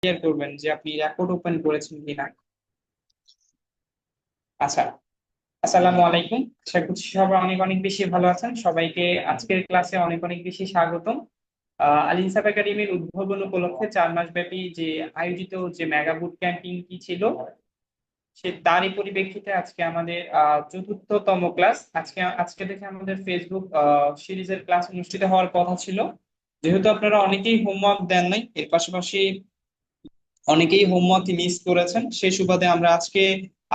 Clear করবেন যে আপনি রেকর্ড ওপেন করেছেন কিনা। আচ্ছা, আসসালামু আলাইকুম। আশা করছি সবাই অনেক অনেক বেশি ভালো আছেন। সবাইকে আজকের ক্লাসে অনেক অনেক বেশি স্বাগতম। আল ইনসাফ একাডেমির উদ্ভাবন উপলক্ষে 4 মাস ব্যাপী যে আয়োজিত যে মেগা বুট ক্যাম্পিং কি ছিল, সে তারই পরিপ্রেক্ষিতে আজকে আমাদের চতুর্থতম ক্লাস। আজকে আজকে থেকে আমাদের ফেসবুক সিরিজের ক্লাস অনুষ্ঠিত হওয়ার কথা ছিল। যেহেতু আপনারা অনেকেই হোমওয়ার্ক দেন নাই, এর পাশাপাশি অনেকেই হোমওয়ার্ক মিস করেছেন, সেই সুবাদে আমরা আজকে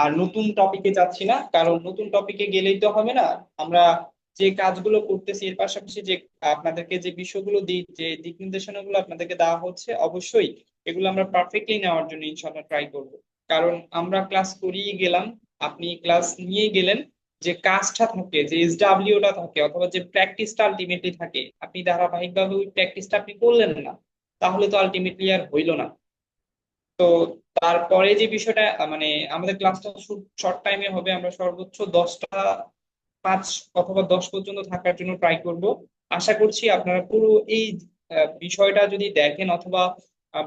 আর নতুন টপিকে যাচ্ছি না, কারণ নতুন টপিকে গেলেই তো হবে না। আমরা যে কাজগুলো করতেছি এর পাশাপাশি যে আপনাদেরকে যে বিষয়গুলো যে দিক নির্দেশনাগুলো আপনাদেরকে দেওয়া হচ্ছে, অবশ্যই এগুলো আমরা পারফেক্টলি নেওয়ার জন্য ইনশাআল্লাহ ট্রাই করব। কারণ আমরা ক্লাস করিয়ে গেলাম, আপনি ক্লাস নিয়ে গেলেন, যে কাজটা থাকে, যে এসডাব্লিউটা থাকে, অথবা যে প্র্যাকটিসটা আলটিমেটলি থাকে, আপনি ধারাবাহিকভাবে ওই প্র্যাকটিসটা আপনি করলেন না, তাহলে তো আলটিমেটলি আর হইলো না। তো তারপরে যে বিষয়টা মানে আমাদের ক্লাসটা শর্ট টাইমে হবে, আমরা সর্বোচ্চ 10টা 5 অথবা 10 পর্যন্ত থাকার জন্য ট্রাই করব। আশা করছি আপনারা পুরো এই বিষয়টা যদি দেখেন, অথবা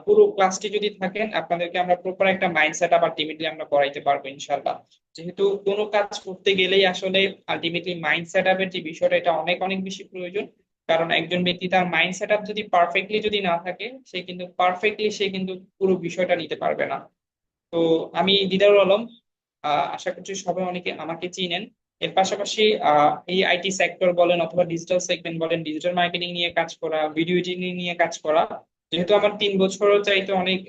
পুরো ক্লাসটি যদি থাকেন, আপনাদেরকে আমরা প্রপার একটা মাইন্ডসেট আবার আলটিমেটলি আমরা করাইতে পারবো ইনশাল্লাহ। যেহেতু কোনো কাজ করতে গেলেই আসলে আলটিমেটলি মাইন্ড সেট আপের যে বিষয়টা, এটা অনেক অনেক বেশি প্রয়োজন। কারণ একজন ব্যক্তি তার মাইন্ড সেট আপ যদি পারফেক্টলি যদি না থাকে, সে কিন্তু পুরো বিষয়টা নিতে পারবে না। তো আমি দিদারুল আলম, আশা করছি সবাই অনেকে আমাকে চিনেন। এর পাশাপাশি এই আইটি সেক্টর বলেন অথবা ডিজিটাল সেগমেন্ট বলেন, ডিজিটাল মার্কেটিং নিয়ে কাজ করা, ভিডিও এডিটিং নিয়ে কাজ করা, যেহেতু আমার 3 বছরও চাইতে অনেক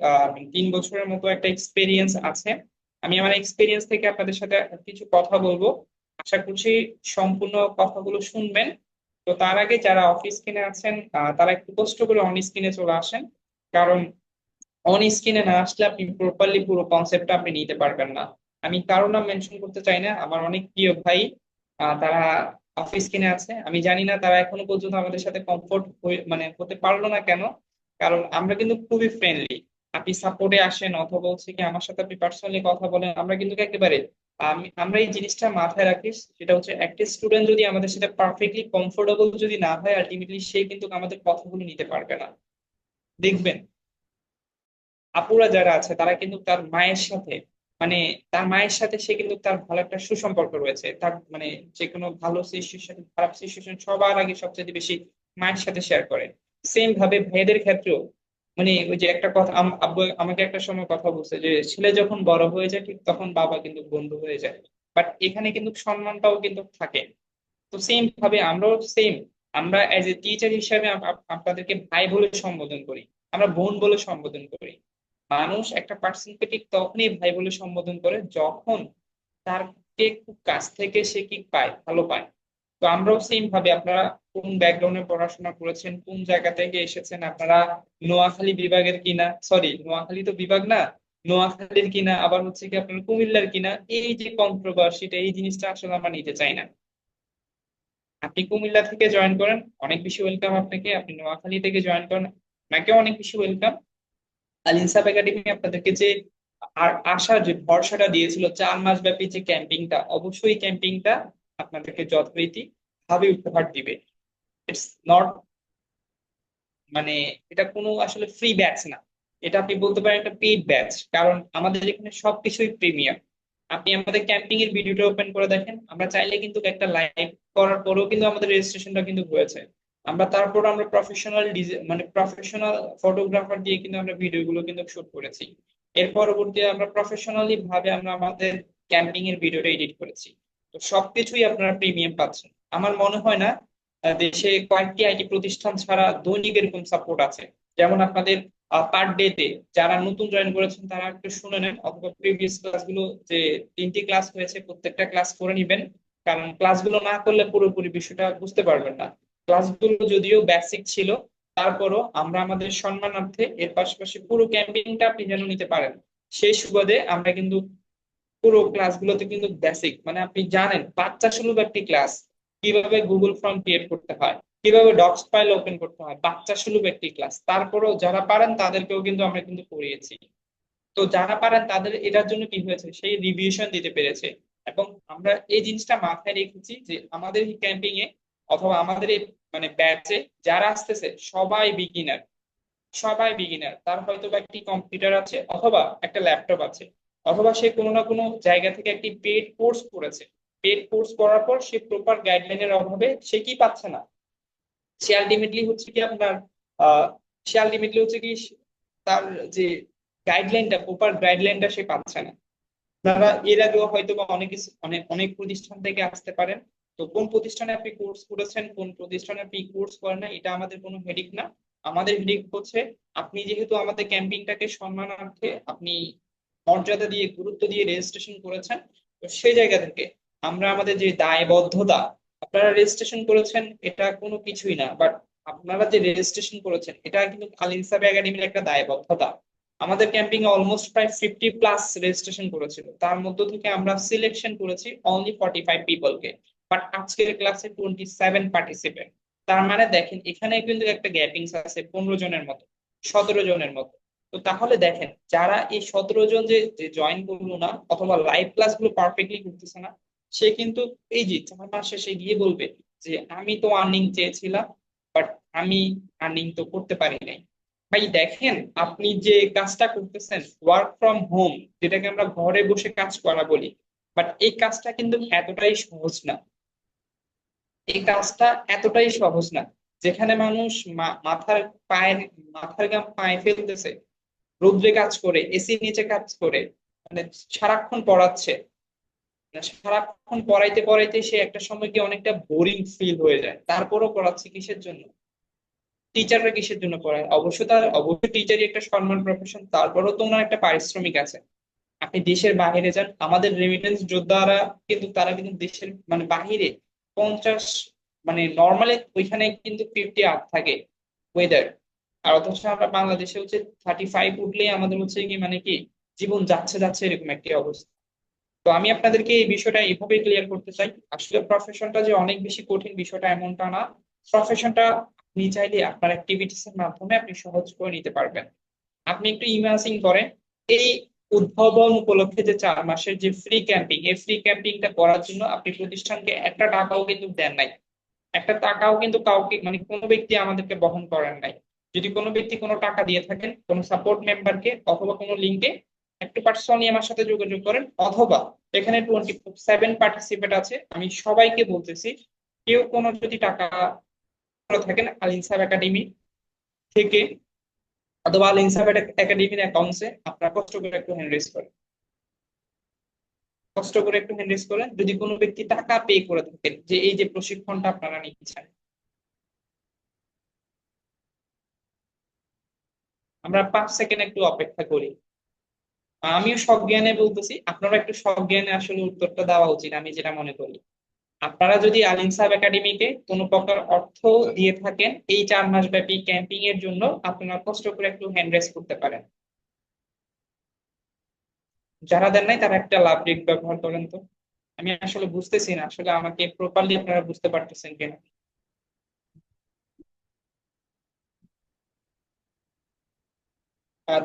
3 বছরের মতো একটা এক্সপিরিয়েন্স আছে, আমি আমার এক্সপিরিয়েন্স থেকে আপনাদের সাথে কিছু কথা বলবো। আশা করছি সম্পূর্ণ কথাগুলো শুনবেন। তো তার আগে যারা অফিস স্ক্রিনে আছেন, তারা একটু কষ্ট করে অন স্ক্রিনে চলে আসেন। কারণ অন স্ক্রিনে না আসলে আপনি প্রপারলি পুরো কনসেপ্টটা আপনি নিতে পারবেন না। আমি কারো নাম মেনশন করতে চাই না, আমার অনেক প্রিয় ভাই তারা অফিস কিনে আছে। আমি জানি না তারা এখনো পর্যন্ত আমাদের সাথে কমফোর্ট মানে হতে পারলো না কেন। কারণ আমরা কিন্তু খুবই ফ্রেন্ডলি। আপনি সাপোর্টে আসেন অথবা হচ্ছে কি আমার সাথে আপনি পার্সোনালি কথা বলেন, আমরা কিন্তু একেবারে আমরা এই জিনিসটা মাথায় রাখি। সেটা হচ্ছে একটা স্টুডেন্ট যদি আমাদের সাথে পারফেক্টলি কমফোর্টেবল যদি না হয়, আলটিমেটলি সে কিন্তু আমাদের কথাগুলো নিতে পারবে না। দেখবেন আপুরা যারা আছে তারা কিন্তু তার মায়ের সাথে, মানে তার মায়ের সাথে সে কিন্তু তার ভালো একটা সুসম্পর্ক রয়েছে। তার মানে যে কোনো ভালো সিচুয়েশন খারাপ সিচুয়েশন সবার আগে সবচেয়ে বেশি মায়ের সাথে শেয়ার করে। সেম ভাবে ভাইদের ক্ষেত্রেও, মানে ওই যে একটা কথা আব্বু আমাকে একটা সময় কথা বলছে যে ছেলে যখন বড় হয়ে যায় ঠিক তখন বাবা কিন্তু বন্ধু হয়ে যায়। বাট এখানে কিন্তু সম্মানটাও কিন্তু থাকে। তো সেম ভাবে আমরাও সেম, আমরা এজ এ টিচার হিসাবে আপনাদেরকে ভাই বলে সম্বোধন করি, আমরা বোন বলে সম্বোধন করি। মানুষ একটা পার্সনকে ঠিক তখনই ভাই বলে সম্বোধন করে যখন তার কে খুব কাছ থেকে সে কি পায়, ভালো পায়। তো আমরাও সেম ভাবে, আপনারা কোন ব্যাকগ্রাউন্ডে পড়াশোনা করেছেন, কোন জায়গা থেকে এসেছেন, আপনারা নোয়াখালী বিভাগের কিনা, সরি নোয়াখালী তো বিভাগ না, নোয়াখালীর কিনা, আবার হচ্ছে কি আপনার কুমিল্লার কিনা, এই যে কন্ট্রোভার্সিটা, এই জিনিসটা আসলে আমরা নিতে চাই না। আপনি কুমিল্লা থেকে জয়েন করেন, অনেক বেশি ওয়েলকাম আপনাকে। আপনি নোয়াখালী থেকে জয়েন করেন, আপনাকেও অনেক বেশি ওয়েলকাম। আল ইনসাফ একাডেমি আপনাদেরকে যে আর আশার যে ভরসাটা দিয়েছিল 4 মাস ব্যাপী যে ক্যাম্পিংটা, অবশ্যই ক্যাম্পিংটা আপনাদেরকে যথারীতি ভাবে উপহার দিবে। ইটস নট মানে এটা কোনো আসলে ফ্রি ব্যাচ না, এটা আপনি বলতে পারেন একটা পেইড ব্যাচ। কারণ আমাদের এখানে সবকিছুই প্রিমিয়াম। আপনি আমাদের ক্যাম্পিং এর ভিডিওটা ওপেন করে দেখেন, আমরা চাইলে কিন্তু একটা লাইভ করার পরেও কিন্তু আমাদের রেজিস্ট্রেশনটা কিন্তু হয়েছে। আমরা প্রফেশনাল মানে প্রফেশনাল ফটোগ্রাফার দিয়ে কিন্তু আমরা ভিডিওগুলো কিন্তু শুট করেছি। এর পরবর্তীতে আমরা প্রফেশনালি ভাবে আমরা আমাদের ক্যাম্পিং এর ভিডিওটা এডিট করেছি। তো সবকিছুই আপনারা প্রিমিয়াম পাচ্ছেন। আমার মনে হয় না দেশে কয়েকটি আইটি প্রতিষ্ঠান ছাড়া দৈনিক এরকম সাপোর্ট আছে। যেমন আপনাদের পার ডে তে যারা নতুন জয়েন করেছেন তারা একটু শুনে নেন, অথবা প্রিভিয়াস ক্লাসগুলো যে 3টি ক্লাস হয়েছে প্রত্যেকটা ক্লাস করে নিবেন। কারণ ক্লাসগুলো না করলে পুরোপুরি বিষয়টা বুঝতে পারবেন না। ক্লাসগুলো যদিও বেসিক ছিল, তারপরও আমরা আমাদের সম্মানার্থে এর পাশাপাশি পুরো ক্যাম্পেইনটা আপনি যেন নিতে পারেন, সেই সুবাদে আমরা কিন্তু পুরো ক্লাসগুলোতে কিন্তু বেসিক, মানে আপনি জানেন বাচ্চা সুলভ একটি ক্লাস, কিভাবে গুগল ফর্ম ক্রিয়েট করতে হয়, কিভাবে ডক্স ফাইল ওপেন করতে হয়, বাচ্চা সুলভ একটি ক্লাস। তারপরেও যারা পারেন তাদেরকেও কিন্তু আমরা কিন্তু করিয়েছি। তো যারা পারেন তাদের এটার জন্য কি হয়েছে, সেই রিভিশন দিতে পেরেছে। এবং আমরা এই জিনিসটা মাথায় রেখেছি যে আমাদের এই ক্যাম্পিং এ অথবা আমাদের এই মানে ব্যাচে যারা আসতেছে সবাই বিগিনার। সবাই বিগিনার, তার হয়তো বা একটি কম্পিউটার আছে অথবা একটা ল্যাপটপ আছে, অথবা সে কোনো না কোনো জায়গা থেকে একটি পেড কোর্স করেছে। পেড কোর্স করার পর সে প্রপার গাইডলাইনের অভাবে সে কি পাচ্ছে না, সে আলটিমেটলি হচ্ছে কি আপনার আহ সে আলটিমেটলি হচ্ছে কি তার যে গাইডলাইনটা, প্রপার গাইডলাইনটা সে পাচ্ছে না। আপনারা এর আগেও হয়তো বা অনেক অনেক অনেক প্রতিষ্ঠান থেকে আসতে পারেন। তো কোন প্রতিষ্ঠানে আপনি কোর্স করেছেন, কোন প্রতিষ্ঠানে আপনি কোর্স করেন না, এটা আমাদের কোনো হেডিক না। আমাদের হেডিক হচ্ছে আপনি যেহেতু আমাদের ক্যাম্পিংটাকে সম্মানার্থে আপনি মর্যাদা দিয়ে গুরুত্ব দিয়ে রেজিস্ট্রেশন করেছেন, তো সেই জায়গা থেকে আমরা আমাদের যে দায়বদ্ধতা, আপনারা রেজিস্ট্রেশন করেছেন এটা কোনো কিছুই না, বাট আপনারা যে রেজিস্ট্রেশন করেছেন এটা কিন্তু আল ইনসাফ একাডেমির একটা দায়বদ্ধতা। আমাদের ক্যাম্পিং এ অলমোস্ট প্রায় 50+ রেজিস্ট্রেশন করেছিল, তার মধ্য থেকে আমরা সিলেকশন করেছি অনলি 45 পিপলকে। বাট আজকের ক্লাসে 27 পার্টিসিপেন্ট। তার মানে দেখেন এখানে কিন্তু একটা গ্যাপিংস আছে 15 জনের মতো, 17 জনের মতো। তো তাহলে দেখেন যারা এই 17 জন যে জয়েন করলো না অথবা লাইভ ক্লাস গুলো পারফেক্টলি করতেছে না, সে কিন্তু এই যে 4 মাস শেষে গিয়ে বলবে যে আমি তো আর্নিং চেয়েছিলাম, বাট আমি আর্নিং তো করতে পারি নাই। ভাই দেখেন, আপনি যে কাজটা করতেছেন ওয়ার্ক ফ্রম হোম, যেটাকে আমরা ঘরে বসে কাজ করা বলি, বাট এই কাজটা কিন্তু এতটাই সহজ না। এই কাজটা এতটাই সহজ না। যেখানে মানুষ মাথার পায়ের মাথার ঘাম পায়ে ফেলতেছে, রোদ্রে কাজ করে, এসি নিচে কাজ করে, মানে সারাক্ষণ পড়াচ্ছে, মানে সারাক্ষণ পড়াইতে পড়াইতে সে একটা সময় গিয়ে অনেকটা বোরিং ফিল হয়ে যায়, তারপরও পড়াচ্ছে কিসের জন্য? টিচাররা কিসের জন্য পড়ায়? অবশ্যই টিচারই একটা সম্মান প্রফেশন, তারপরেও তো ওনার একটা পারিশ্রমিক আছে। আপনি দেশের বাইরে যান, আমাদের রেমিটেন্স যোদ্ধারা কিন্তু তারা কিন্তু দেশের মানে বাহিরে 50, মানে নর্মালি ওইখানে কিন্তু 50 আপ থাকে ওয়েদার। আর অথচ আমরা বাংলাদেশে হচ্ছে 35 উঠলেই আমাদের হচ্ছে কি মানে কি জীবন যাচ্ছে যাচ্ছে এরকম একটি অবস্থা। তো আমি আপনাদেরকে এই বিষয়টা এইভাবে ক্লিয়ার করতে চাই, আসলে প্রফেশনটা যে অনেক বেশি কঠিন বিষয়টা এমনটা না। প্রফেশনটা আপনি চাইলে আপনার অ্যাক্টিভিটিস এর মাধ্যমে আপনি সহজ করে নিতে পারবেন। আপনি একটু ইমাজিন করেন, এই উদ্ভাবন উপলক্ষে যে 4 মাসের যে ফ্রি ক্যাম্পিং, এই ফ্রি ক্যাম্পিংটা করার জন্য আপনি প্রতিষ্ঠানকে একটা টাকাও কিন্তু দেন নাই। একটা টাকাও কিন্তু কাউকে মানে কোনো ব্যক্তি আমাদেরকে বহন করেন নাই। যদি কোনো ব্যক্তি কোনো টাকা দিয়ে থাকেন কোনো সাপোর্ট মেম্বারকে অথবা কোনো লিঙ্কে, একটু পার্সোনালি আমার সাথে যোগাযোগ করেন, অথবা এখানে 27 পার্টিসিপেট আছে, আমি সবাইকে বলতেছি, কেউ কোনো যদি টাকা করে থাকেন আল ইনসাফ একাডেমি থেকে অথবা আল ইনসাফ একাডেমির অ্যাকাউন্টসে, আপনারা কষ্ট করে একটু হ্যান্ড রেজ করেন, কষ্ট করে একটু হ্যান্ড রেজ করেন যদি কোনো ব্যক্তি টাকা পে করে থাকেন যে এই যে প্রশিক্ষণটা আপনারা নিচ্ছেন। আমরা 5 সেকেন্ড একটু অপেক্ষা করি। আমিও সজ্ঞানে বলতেছি, আপনারা একটু সজ্ঞানে আসলে উত্তরটা দেওয়া উচিত আমি যেটা মনে করি। আপনারা যদি আল ইনসাফ একাডেমিকে কোনো প্রকার অর্থ দিয়ে থাকেন এই 4 মাস ব্যাপী ক্যাম্পিং এর জন্য, আপনারা কষ্ট করে একটু হ্যান্ড রেজ করতে পারেন। যারা দেন নাই তারা একটা লাভ রেট ব্যবহার করেন তো। আমি আসলে বুঝতেছি না আসলে আমাকে প্রপারলি আপনারা বুঝতে পারতেছেন কিনা।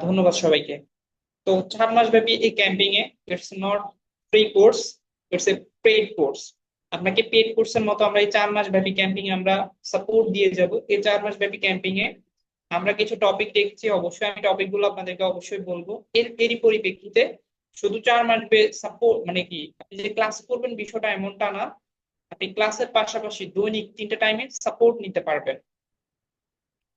ধন্যবাদ সবাইকে। তো 4 মাস ব্যাপী এই camping A it's not free course, it's a paid course. আপনাকে পেইড কোর্সের মতো আমরা এই 4 মাস ব্যাপী ক্যাম্পিং আমরা সাপোর্ট দিয়ে যাব। এই 4 মাস ব্যাপী ক্যাম্পিং এ আমরা কিছু টপিক দেখছি, অবশ্যই আমি টপিক গুলো আপনাদেরকে অবশ্যই বলবো। এরই পরিপ্রেক্ষিতে শুধু 4 মাস সাপোর্ট মানে কি আপনি যে ক্লাস করবেন বিষয়টা এমনটা না, আপনি ক্লাসের পাশাপাশি দৈনিক 3টা টাইমে সাপোর্ট নিতে পারবেন।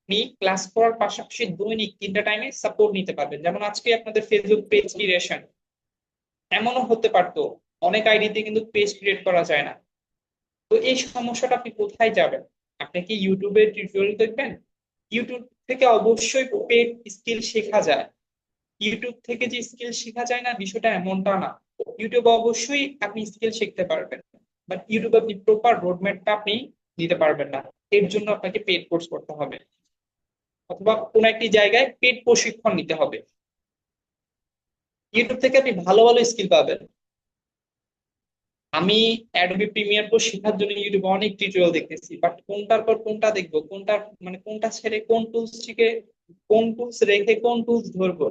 আপনি ক্লাস করার পাশাপাশি দৈনিক 3টা টাইমে সাপোর্ট নিতে পারবেন। যেমন আজকে আপনাদের ফেসবুক পেজ ক্রিয়েশন, এমনও হতে পারতো অনেক আইডিতে কিন্তু পেজ ক্রিয়েট করা যায় না। তো এই সমস্যাটা আপনি কোথায় যাবেন? আপনি কি ইউটিউবে টিউটোরিয়াল দেখবেন? ইউটিউব থেকে অবশ্যই পেড স্কিল শেখা যায়। ইউটিউব থেকে যে স্কিল শেখা যায় না বিষয়টা এমনটা না। ইউটিউবে অবশ্যই আপনি স্কিল শিখতে পারবেন, বাট ইউটিউবে আপনি প্রপার রোডম্যাপটা আপনি দিতে পারবেন না। এর জন্য আপনাকে পেড কোর্স করতে হবে অথবা কোনো একটি জায়গায় পেড প্রশিক্ষণ নিতে হবে। ইউটিউব থেকে আপনি ভালো ভালো স্কিল পাবেন। আমি অ্যাডোবি প্রিমিয়ার প্রো শেখার জন্য ইউটিউবে অনেক টিউটোরিয়াল দেখতেছি, বাট কোনটার পর কোনটা দেখবো, কোনটা মানে কোনটা ছেড়ে কোন টুলস শিখে, কোন টুলস রেখে কোন টুলস ধরবো,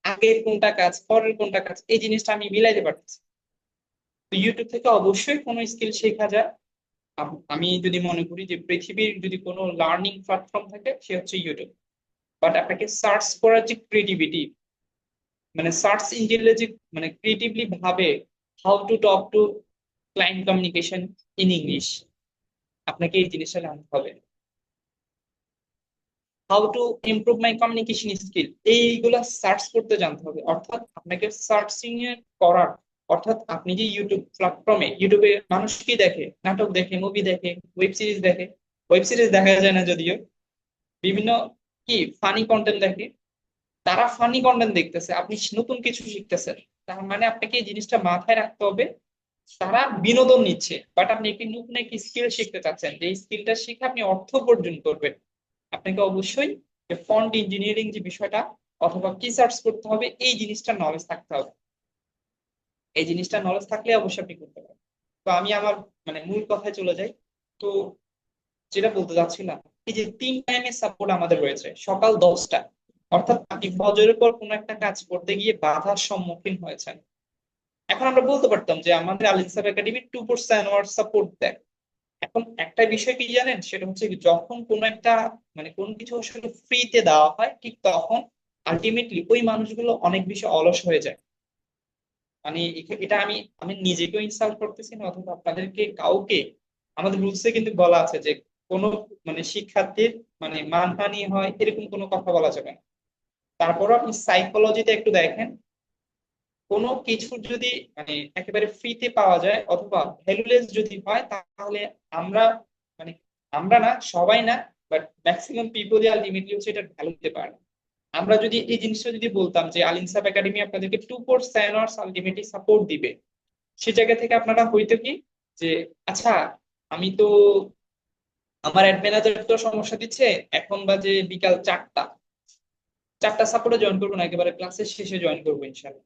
আগে কোনটা কাজ পরের কোনটা কাজ, এই জিনিসটা আমি মিলাইতে পারতেছি। তো ইউটিউব থেকে অবশ্যই কোনো স্কিল শেখা যায়। আমি যদি মনে করি যে পৃথিবীর যদি কোনো লার্নিং প্ল্যাটফর্ম থাকে সে হচ্ছে ইউটিউব। বাট আপনাকে সার্চ করার যে ক্রিয়েটিভিটি, মানে সার্চ ইঞ্জিনে যে মানে ক্রিয়েটিভলি ভাবে how to talk to client communication in English, আপনাকে এই জিনিসটা জানতে হবে। How to improve my communication skill, এইগুলা সার্চ করতে জানতে হবে। অর্থাৎ আপনাকে সার্চিং এ করার, অর্থাৎ আপনি যে ইউটিউব প্ল্যাটফর্মে, ইউটিউবে মানুষ কি দেখে, নাটক দেখে, মুভি দেখে, ওয়েব সিরিজ দেখে। ওয়েব সিরিজ দেখা যায় না যদিও, বিভিন্ন কি ফানি কন্টেন্ট দেখে। তারা ফানি কন্টেন্ট দেখতেছে, আপনি নতুন কিছু শিখতেছেন, তার মানে আপনাকে এই জিনিসটা মাথায় রাখতে হবে। তারা বিনোদন নিচ্ছে, বাট আপনি একটি নতুন একটি স্কিল শিখতে চাচ্ছেন, যে স্কিলটা শিখে আপনি অর্থ উপার্জন করবেন। আপনাকে অবশ্যই যে ফন্ট ইঞ্জিনিয়ারিং যে বিষয়টা অথবা কি সার্চ করতে হবে, এই জিনিসটা নলেজ থাকতে হবে। এই জিনিসটা নলেজ থাকলে অবশ্যই আপনি করতে পারবেন। তো আমি আমার মানে মূল কথায় চলে যাই। তো যেটা বলতে চাচ্ছিলাম, এই যে 3 টাইমের সাপোর্ট আমাদের রয়েছে সকাল 10টা, অর্থাৎ আপনি ফজরের পর কোনো একটা কাজ করতে গিয়ে বাধার সম্মুখীন হয়েছেন। এখন আমরা বলতে পারতাম যে আমাদের আল ইনসাফ একাডেমি 2% সাপোর্ট দেয়। এখন একটা বিষয় কি জানেন, সেটা হচ্ছে কি, যখন কোন একটা মানে কোন কিছু আসলে ফ্রিতে দেওয়া হয়, ঠিক তখন আলটিমেটলি ওই মানুষগুলো অনেক বেশি অলস হয়ে যায়। মানে এটা আমি আমি নিজেকেও ইনসাল্ট করতেছি না, অথবা আপনাদেরকে কাউকে। আমাদের রুলসে কিন্তু বলা আছে যে কোনো মানে শিক্ষার্থীর মানে মানহানি হয় এরকম কোনো কথা বলা যাবে না। তারপরও আপনি সাইকোলজিতে একটু দেখেন, কোনো কিছু যদি মানে একেবারে ফ্রিতে পাওয়া যায় অথবা ভ্যালুলেস যদি হয়, তাহলে আমরা মানে আমরা না, সবাই না, বাট ম্যাক্সিমাম পিপলই আলটিমেটলি হচ্ছে এটা ভ্যালু দিতে পারে। আমরা যদি এই জিনিসটা যদি বলতাম যে আল ইনসাফ একাডেমি আপনাদেরকে 2% আলটিমেটলি সাপোর্ট দিবে, সে জায়গা থেকে আপনারা হইতো কি যে আচ্ছা, আমি তো আমার অ্যাড ম্যানেজার তো সমস্যা দিচ্ছে, এখন বাজে বিকাল 4টা, 4টা সাপোর্টে জয়েন করবো না, একেবারে ক্লাসের শেষে জয়েন করবো ইনশাল্লাহ।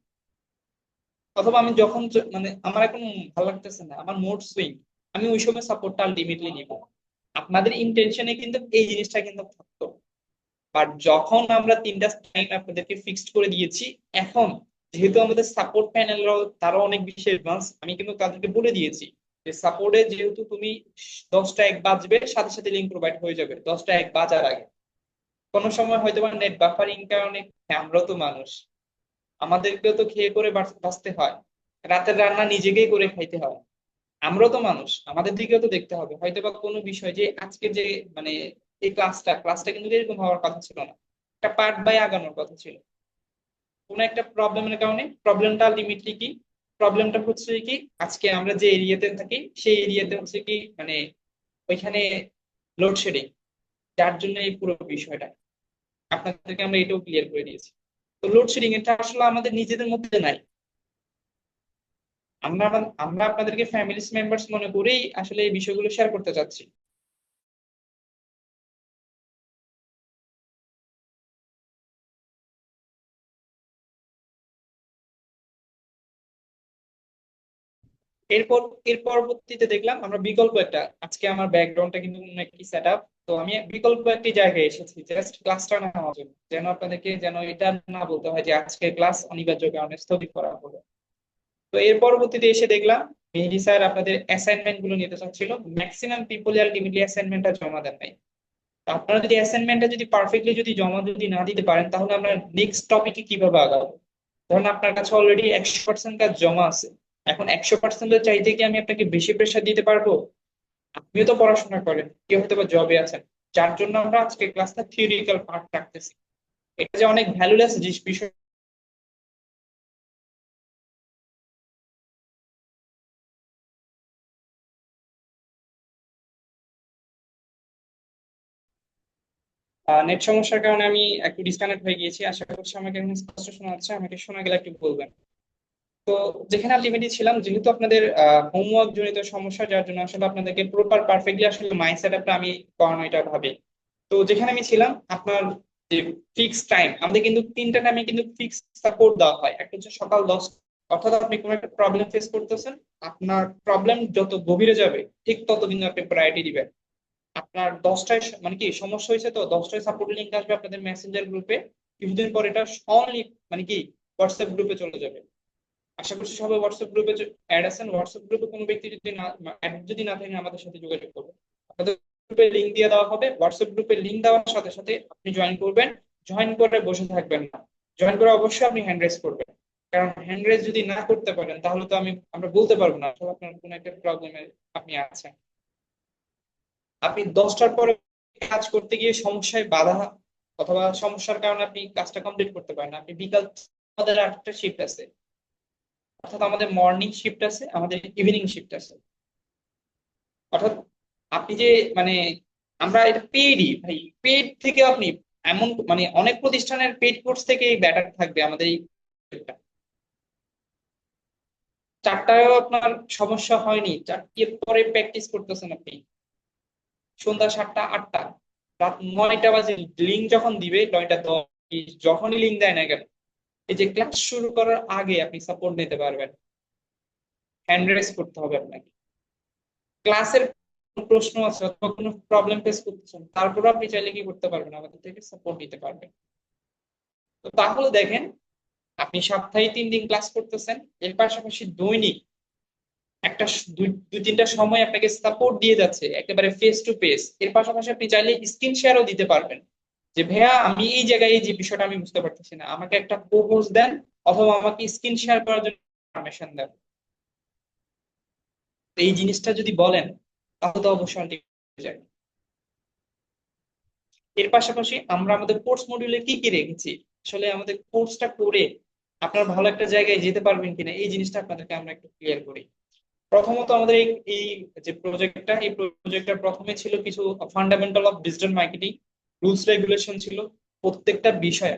অথবা আমি যখন মানে আমার এখন ভালো লাগতেছে না, আমার মুড সুইং, আমি ওই সময় সাপোর্টটা আলটিমেটলি নিব। আপনাদের ইন্টেনশনে কিন্তু এই জিনিসটা কিন্তু থাকতো। বাট যখন আমরা 3টা টাইম আপনাদেরকে ফিক্সড করে দিয়েছি, এখন যেহেতু আমাদের সাপোর্ট প্যানেলরাও তারা অনেক বেশি অ্যাডভান্স, আমি কিন্তু তাদেরকে বলে দিয়েছি যে সাপোর্টে যেহেতু তুমি 10টা 1 বাজবে, সাথে সাথে লিঙ্ক প্রোভাইড হয়ে যাবে 10টা 1 বাজার আগে। কোনো সময় হয়তো বা নেট বাফারিং কারণে, হ্যাঁ, আমরাও তো মানুষ, আমাদেরকেও তো খেয়ে করে বাঁচতে হয়, রাতের রান্না নিজেকেই করে খাইতে হয়। আমরাও তো মানুষ, আমাদের দিকেও তো দেখতে হবে। হয়তো বা কোনো বিষয় যে আজকে যে মানে এই ক্লাসটা কিন্তু এরকম হওয়ার কথা ছিল না, একটা পার্ট বাই আগানোর কথা ছিল। কোনো একটা প্রবলেমের কারণে, প্রবলেমটা আলটিমেটলি কি, প্রবলেমটা হচ্ছে কি, আজকে আমরা যে এরিয়াতে থাকি সেই এরিয়াতে হচ্ছে কি মানে ওইখানে লোডশেডিং, যার জন্য এই পুরো বিষয়টা আপনাদেরকে আমরা এটাও ক্লিয়ার করে দিয়েছি। তো লোডশেডিং এটা আসলে আমাদের নিজেদের মধ্যে নাই, আমরা আপনাদেরকে ফ্যামিলি মেম্বার্স মনে করেই আসলে এই বিষয়গুলো শেয়ার করতে চাচ্ছি। এরপর এর পরবর্তীতে দেখলাম আমরা বিকল্প একটা, আজকে আমার ব্যাকগ্রাউন্ডটা কিন্তু অন্য একটি সেট আপ, তো আমি বিকল্প একটি জায়গায় এসেছি জাস্ট ক্লাসটা নেওয়ার জন্য, যেন আপনাদেরকে যেন এটা না বলতে হয় যে আজকে ক্লাস অনিবার্য কারণে স্থগিত করা হলো। তো এর পরবর্তীতে এসে দেখলাম মেহেদী স্যার আপনাদের অ্যাসাইনমেন্ট গুলো নিতে চাচ্ছিল। ম্যাক্সিমাম পিপল আলটিমেটলি অ্যাসাইনমেন্টটা জমা দেন নাই। তো আপনারা যদি অ্যাসাইনমেন্টটা যদি পারফেক্টলি যদি জমা যদি না দিতে পারেন, তাহলে আমরা নেক্সট টপিকে কিভাবে আগাবো? ধরুন আপনার কাছে অলরেডি 100% কাজ জমা আছে, এখন 100%-এর চাইতে কি আমি আপনাকে বেশি প্রেশার দিতে পারবো? আপনিও তো পড়াশোনা করেন, কেউ হয়তো বা জবে আছেন, যার জন্য আমরা আজকে ক্লাসটা থিওরিক্যাল পার্ট রাখতেছি। এটা যে অনেক ভ্যালুলেস বিষয়। নেট সমস্যার কারণে আমি একটু ডিসকানেক্ট হয়ে গিয়েছি, আশা করছি আমাকে এখন স্পষ্ট শোনা যাচ্ছে। আমাকে শোনা গেলে একটু বলবেন। তো যেখানে আলটিমেটলি ছিলাম, যেহেতু আপনাদের হোমওয়ার্ক জনিত সমস্যা, যার জন্য আসলে আপনাদেরকে প্রপার পারফেক্টলি আসলে মাইন্ড সেট আপটা আমি করানো এটা ভাবে। তো যেখানে আমি ছিলাম, আপনার যে ফিক্স টাইম, আমাদের কিন্তু 3টা টাইমে কিন্তু ফিক্স সাপোর্ট দেওয়া হয়। একটা হচ্ছে সকাল 10, অর্থাৎ আপনি কোনো একটা প্রবলেম ফেস করতেছেন, আপনার প্রবলেম যত গভীরে যাবে ঠিক তত কিন্তু আপনি প্রায়োরিটি দিবেন। আপনার 10টায় মানে কি সমস্যা হয়েছে, তো 10টায় সাপোর্ট লিঙ্ক আসবে আপনাদের মেসেঞ্জার গ্রুপে। কিছুদিন পর এটা অনলি মানে কি হোয়াটসঅ্যাপ গ্রুপে চলে যাবে। আশা করছি সবাই হোয়াটসঅ্যাপ গ্রুপে অ্যাড আছেন। হোয়াটসঅ্যাপ গ্রুপে কোনো ব্যক্তি যদি না অ্যাড যদি না থাকে, আমাদের সাথে যোগাযোগ করবেন। আপনাদের গ্রুপে লিংক দিয়ে দেওয়া হবে, হোয়াটসঅ্যাপ গ্রুপে লিংক দেওয়ার সাথে সাথে আপনি জয়েন করবেন। জয়েন করে বসে থাকবেন না। জয়েন করে অবশ্যই আপনি হ্যান্ড রেজ করবেন, কারণ হ্যান্ড রেজ যদি না করতে পারেন তাহলে তো আমরা বলতে পারবো না আসলে আপনার কোনো একটা প্রবলেমে আপনি আছেন। আপনি 10টার পরে কাজ করতে গিয়ে সমস্যায় বাধা অথবা সমস্যার কারণে আপনি কাজটা কমপ্লিট করতে পারেন না, আপনি বিকাল, আমাদের 8টা শিফট আছে, অর্থাৎ আমাদের মর্নিং শিফট আছে, আমাদের ইভিনিং শিফট আছে। অর্থাৎ আপনি যে মানে আমরা এটা পেইডই ভাই, পেইড থেকে আপনি এমন অনেক প্রতিষ্ঠানের পেইড কোর্স থেকে ব্যাটার থাকবে আমাদের এই subject টা। 4টায়ও আপনার সমস্যা হয়নি, 4টির পরে প্র্যাকটিস করতেছেন আপনি, সন্ধ্যা 7টা 8টা, রাত 9টা বাজে লিঙ্ক যখন দিবে, 9টা 10 যখনই লিঙ্ক দেয় না কেন, এই যে ক্লাস শুরু করার আগে আপনি সাপোর্ট নিতে পারবেন। হ্যান্ড রেজ করতে হবে আপনাকে, ক্লাসের প্রশ্ন আছে অথবা কোনো প্রবলেম ফেস করতেছেন, তারপরে আপনি চাইলে কি করতে পারবেন, আমাদের থেকে সাপোর্ট নিতে পারবেন। তো তাহলে দেখেন, আপনি সপ্তাহে 3 দিন ক্লাস করতেছেন, এর পাশাপাশি দৈনিক একটা দুই দুই তিনটা সময় আপনাকে সাপোর্ট দিয়ে যাচ্ছে একেবারে ফেস টু ফেস। এর পাশাপাশি আপনি চাইলে স্ক্রিন শেয়ারও দিতে পারবেন, যে ভাইয়া আমি এই জায়গায় এই যে বিষয়টা আমি বুঝতে পারতেছি না, আমাকে একটা প্রপোজ দেন অথবা আমাকে স্ক্রিন শেয়ার করার জন্য পারমিশন দেন। তো এই জিনিসটা যদি বলেন তাহলে তো অবশ্যই ultimate হয়ে যায়। এর পাশাপাশি আমরা আমাদের কোর্স মডিউলে কি কি রেখেছি, আসলে আমাদের কোর্সটা করে আপনারা ভালো একটা জায়গায় যেতে পারবেন কিনা, এই জিনিসটা আপনাদেরকে আমরা একটু ক্লিয়ার করি। প্রথমত আমাদের এই যে প্রজেক্টটা, এই প্রজেক্টটা প্রথমে ছিল কিছু fundamental of digital marketing, rules regulation ছিল। প্রত্যেকটা বিষয়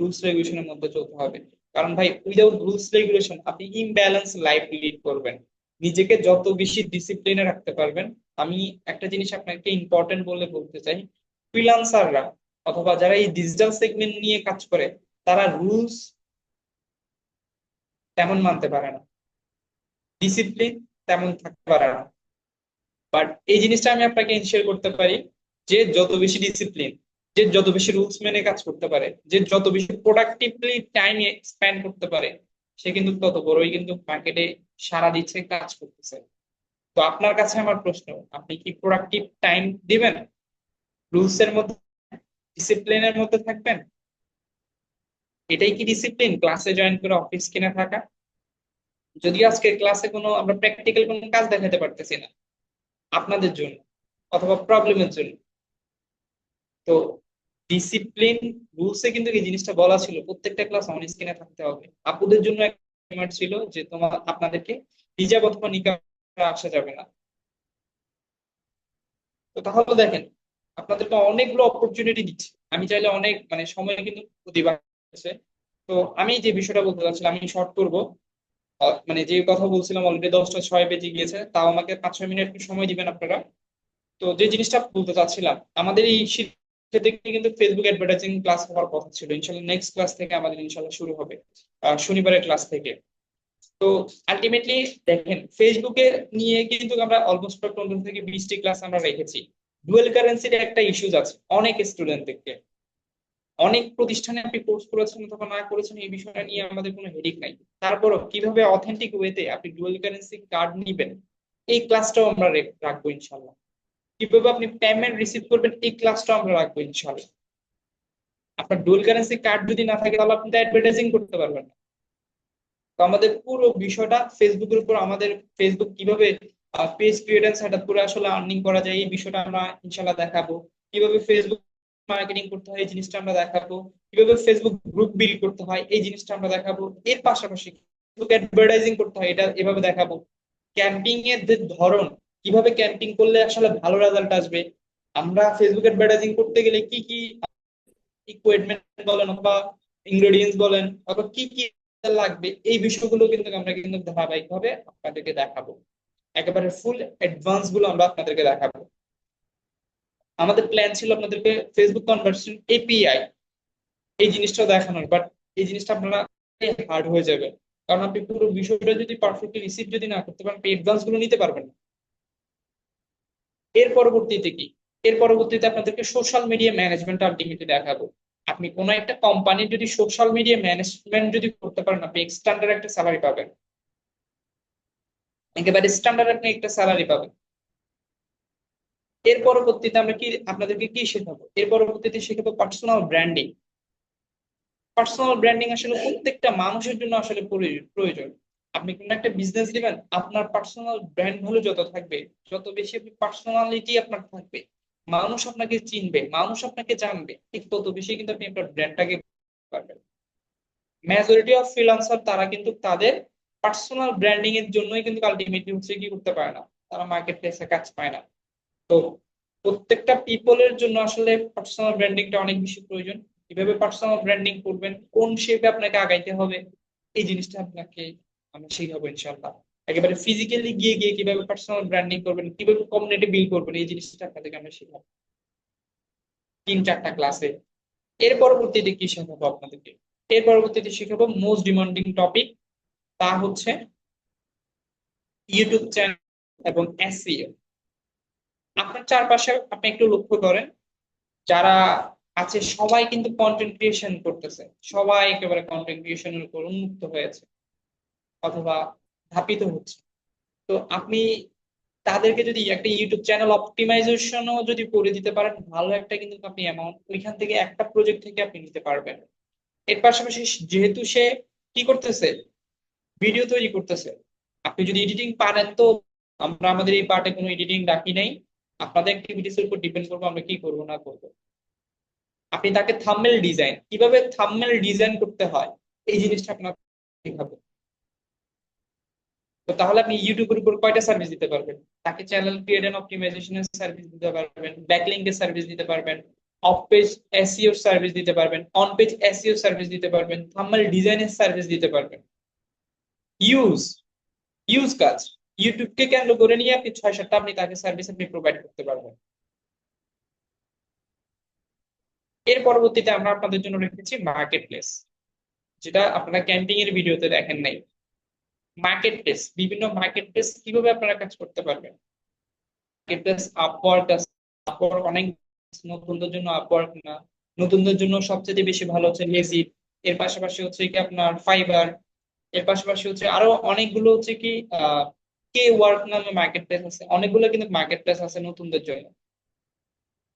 রুলস রেগুলেশনের মধ্যে চলতে হবে, কারণ ভাই উইদাউট রুলস রেগুলেশন আপনি ইমব্যালেন্স লাইফ লিড করবেন। নিজেকে যত বেশি ডিসিপ্লিনে রাখতে পারবেন, আমি একটা জিনিস আপনাকে ইম্পর্টেন্ট বলে বলতে চাই, ফ্রিল্যান্সাররা অথবা যারা এই ডিজিটাল সেগমেন্ট নিয়ে কাজ করে, তারা রুলস তেমন মানতে পারে না, ডিসিপ্লিন তেমন থাকতে পারে না। বাট এই জিনিসটা আমি আপনাকে ইনশিওর করতে পারি, যে যত বেশি ডিসিপ্লিন, যে যত বেশি রুলস মেনে কাজ করতে পারে, যে যত বেশি প্রোডাক্টিভলি টাইম স্পেন্ড করতে পারে, সে কিন্তু তত বড়ই কিন্তু মার্কেটে সাড়া দিচ্ছে, কাজ করতেছে। তো আপনার কাছে আমার প্রশ্ন, আপনি কি প্রোডাক্টিভ টাইম দিবেন, রুলস এর মধ্যে, ডিসিপ্লিনের মধ্যে থাকবেন? এটাই কি ডিসিপ্লিন, ক্লাসে জয়েন করে অফিস কিনে থাকা? যদি আজকে ক্লাসে কোনো আমরা প্র্যাকটিক্যাল কোনো কাজ দেখাতে পারতেছি না আপনাদের জন্য অথবা প্রবলেমের জন্য, তো ডিসিপ্লিন রুলসে কিন্তু এই জিনিসটা বলা ছিল প্রত্যেকটা ক্লাস অন স্ক্রিনে থাকতে হবে। আপুদের জন্য একটা রিমার্ক ছিল যে আপনাদেরকে হিজাব অথবা নিকাব পরে আসা যাবে না। তো তাহলে দেখেন, আপনাদেরকে অনেকগুলো অপরচুনিটি দিচ্ছি, আমি চাইলে অনেক সময় কিন্তু দিবার আছে। তো আমি যে বিষয়টা বলতে চাচ্ছিলাম আমি শর্ট করব। যে কথা বলছিলাম, অলরেডি 10টা 6 বেজে গিয়েছে, তাও আমাকে 5-6 মিনিট সময় দিবেন আপনারা। তো যে জিনিসটা বলতে চাচ্ছিলাম, আমাদের এই শীত থেকে কিন্তু ফেসবুক অ্যাডভার্টাইজিং ক্লাস হওয়ার কথা ছিল, ইনশাল্লাহ নেক্সট ক্লাস থেকে আমাদের ইনশাল্লাহ শুরু হবে, শনিবারের ক্লাস থেকে। তো আলটিমেটলি দেখেন, ফেসবুকে নিয়ে কিন্তু আমরা অলমোস্ট 15 থেকে 20টি ক্লাস আমরা রেখেছি। ডুয়েল কারেন্সির একটা ইস্যুজ আছে অনেক স্টুডেন্টদেরকে, অনেক প্রতিষ্ঠানে আপনি কোর্স করেছেন অথবা না করেছেন, এই বিষয়টা নিয়ে আমাদের কোনো হেডিক নাই। তারপরও কিভাবে অথেন্টিক ওয়েতে আপনি ডুয়েল কারেন্সি কার্ড নিবেন, এই ক্লাসটাও আমরা রাখবো ইনশাল্লাহ। কিভাবে আপনি পেমেন্ট রিসিভ করবেন, এই ক্লাসটা আমরা রাখবো ইনশাল্লাহ। আপনার ডুয়াল কারেন্সি কার্ড যদি না থাকে তাহলে আপনি তো অ্যাডভার্টাইজিং করতে পারবেন না। তো আমাদের পুরো বিষয়টা ফেসবুকের উপর, আমাদের ফেসবুক কিভাবে পেজ ক্রিয়েট এন্ড সেটআপ করে আসলে আর্নিং করা যায়, এই বিষয়টা আমরা ইনশাল্লাহ দেখাবো। কিভাবে ফেসবুক মার্কেটিং করতে হয় এই জিনিসটা আমরা দেখাবো। কিভাবে ফেসবুক গ্রুপ বিল্ড করতে হয় এই জিনিসটা আমরা দেখাবো। এর পাশাপাশি ফেসবুক অ্যাডভার্টাইজিং করতে হয় এটা এভাবে দেখাবো। ক্যাম্পিং এর যে ধরন, কিভাবে ক্যাম্পিং করলে আসলে ভালো রেজাল্ট আসবে, আমরা ফেসবুক অ্যাডভার্টাইজিং করতে গেলে কি কি ইকুইপমেন্ট বলেন অথবা ইনগ্রেডিয়েন্টস বলেন অথবা কি কি লাগবে, এই বিষয়গুলো কিন্তু আমরা কিন্তু ধারাবাহিকভাবে আপনাদেরকে দেখাবো। একেবারে ফুল অ্যাডভান্স গুলো আমরা আপনাদেরকে দেখাবো। আমাদের প্ল্যান ছিল আপনাদেরকে ফেসবুক কনভার্সন এপিআই এই জিনিসটা দেখানোর, বাট এই জিনিসটা আপনারা হার্ড হয়ে যাবে, কারণ আপনি পুরো বিষয়টা যদি পারফেক্টলি রিসিভ যদি না করতে পারেন, অ্যাডভান্স গুলো নিতে পারবেন না। এর পরবর্তীতে কি, এর পরবর্তীতে আপনাদেরকে সোশ্যাল মিডিয়া ম্যানেজমেন্ট আলটিমেটলি দেখাবো। আপনি কোনো একটা কোম্পানির যদি সোশ্যাল মিডিয়া ম্যানেজমেন্ট যদি করতে পারেন, আপনি স্ট্যান্ডার্ড একটা স্যালারি পাবেন, একেবারে স্ট্যান্ডার্ড আপনি একটা স্যালারি পাবেন। এর পরবর্তীতে আমরা কি আপনাদেরকে কি শেখাবো, এর পরবর্তীতে শেখাবো পার্সোনাল ব্র্যান্ডিং। পার্সোনাল ব্র্যান্ডিং আসলে প্রত্যেকটা মানুষের জন্য আসলে প্রয়োজন। আপনি কোন একটা বিজনেস দিবেন, আপনার পার্সোনাল ব্র্যান্ড ভ্যালু যত থাকবে, যত বেশি আপনি পার্সোনালিটি আপনার থাকবে, মানুষ আপনাকে চিনবে, মানুষ আপনাকে জানবে, ঠিক তত বেশি কিন্তু আপনি আপনার ব্র্যান্ডটাকে পারবেন। মেজরিটি অফ ফ্রিল্যান্সার তারা কিন্তু তাদের পার্সোনাল ব্র্যান্ডিং এর জন্যই কিন্তু আলটিমেটলি হচ্ছে কি করতে পারে না, তারা মার্কেট প্লেসে কাজ পায় না। তো প্রত্যেকটা পিপলের জন্য আসলে পার্সোনাল ব্র্যান্ডিংটা অনেক বেশি প্রয়োজন। কিভাবে পার্সোনাল ব্র্যান্ডিং করবেন, কোন শেপে আপনাকে আগাইতে হবে, এই জিনিসটা আপনাকে আমরা শিখাবো ইনশাল্লাহ। একেবারে ফিজিক্যালি গিয়ে গিয়ে কিভাবে পার্সোনাল ব্র্যান্ডিং করবেন, কিভাবে কমিউনিটি বিল্ড করবেন, এই জিনিসটা আপনাদেরকে আমরা শিখাবো 3-4টা ক্লাসে। এর পরবর্তীতে কি শেখাবো আপনাদেরকে? এর পরবর্তীতে শিখাবো মোস্ট ডিমান্ডিং টপিক, তা হচ্ছে ইউটিউব চ্যানেল এবং এসইও। আপনার চারপাশে আপনি একটু লক্ষ্য করেন, যারা আছে সবাই কিন্তু কন্টেন্ট ক্রিয়েশন করতেছে, সবাই একেবারে কন্টেন্ট ক্রিয়েশনের উপর উন্মুক্ত হয়েছে অথবা ধাপিত হচ্ছে। তো আপনি তাদেরকে যদি একটা ইউটিউব চ্যানেল অপটিমাইজেশনও যদি করে দিতে পারেন, ভালো একটা কিন্তু আপনি অ্যামাউন্ট ওইখান থেকে একটা প্রজেক্ট থেকে আপনি নিতে পারবেন। এর পাশাপাশি যেহেতু সে কি করতেছে, ভিডিও তৈরি করতেছে, আপনি যদি এডিটিং পারেন তো, আমরা আমাদের এই পার্টে কোনো এডিটিং রাখি নাই, আপনাদের অ্যাক্টিভিটিস এর উপর ডিপেন্ড করবো আমরা কি করবো না করবো। আপনি তাকে থাম্বনেল ডিজাইন, কিভাবে থাম্বনেল ডিজাইন করতে হয়, এই জিনিসটা আপনার শেখাবো। তো তাহলে আপনি ইউটিউবের উপর কয়টা সার্ভিস দিতে পারবেন? তাকে চ্যানেল ক্রিয়েট এন্ড অপটিমাইজেশনের সার্ভিস দিতে পারবেন, ব্যাকলিংকের সার্ভিস দিতে পারবেন, অফ পেজ এসইও সার্ভিস দিতে পারবেন, অন পেজ এসইও সার্ভিস দিতে পারবেন, থাম্বনেল ডিজাইনের সার্ভিস দিতে পারবেন। ইউজ ইউজ কাজ, ইউটিউবকে কেন্দ্র করে নিয়ে আপনি 6-7টা আপনি তাকে সার্ভিস আপনি প্রোভাইড করতে পারবেন। এর পরবর্তীতে আমরা আপনাদের জন্য রেখেছি মার্কেট প্লেস, যেটা আপনারা ক্যাম্পিং এর ভিডিওতে দেখেন নাই। মার্কেট প্লেস, বিভিন্ন মার্কেট প্লেস কিভাবে আপনারা কাজ করতে পারবেন। মার্কেট প্লেস আপওয়ার্ক আছে, আপওয়ার্ক অনেক, নতুনদের জন্য আপওয়ার্ক না, নতুনদের জন্য সবচেয়ে বেশি ভালো হচ্ছে লেজিট। এর পাশাপাশি হচ্ছে কি আপনার ফাইবার। এর পাশাপাশি হচ্ছে আরো অনেকগুলো হচ্ছে কি কে ওয়ার্ক নামে মার্কেট প্লেস আছে, অনেকগুলো কিন্তু মার্কেট প্লেস আছে নতুনদের জন্য।